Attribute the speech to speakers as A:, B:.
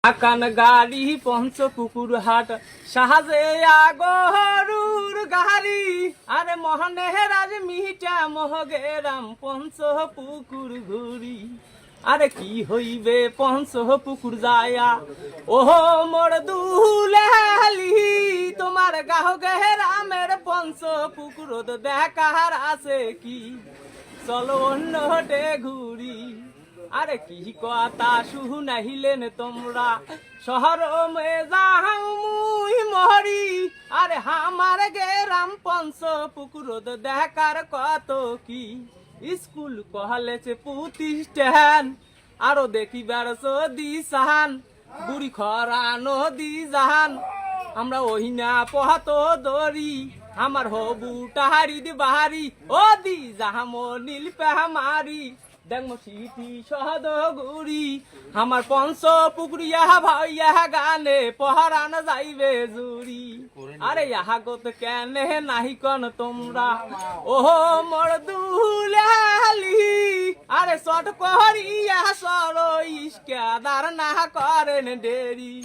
A: আকান গাড়ি পঞ্চপুকুর হাট সাহায্যে আগরুর গাড়ি আরে মহানেরাজ মিটা মহগেরাম পঞ্চপুকুর ঘুরি আরে কি হইবে পঞ্চপুকুর যায়া ওহো মোর দুলালি তোমার গাহগেরামের পঞ্চপুকুর দেখার আছে কি চলো অন্য হটে ঘুরি আরে কি কথা শুনাইলেন তোমরা শহর মে যাও মুই মহরি আরে আমার গেরাম পঞ্চপুকুর দেখার কত কি স্কুল কলেজ প্রতিষ্ঠান আরো দেখিবার সদি সাহান বুড়ি খরা নদী জাহান আমরা ওহিনা পহাত দরি আমার হবু টাহারি দি বাহারি ও দি জাহাম নীল পেহামারি দেখম সিটি সহদ গুড়ি আমার পঞ্চপুকুরিয়া ভাইয়া গানে পহারান যাইবে জুড়ি আরে ইহা গত কেনে নাহি কন তোমরা ওহো মোর দুলালি আরে শট করিয়া সর ইস্কাদার না করেন দেরি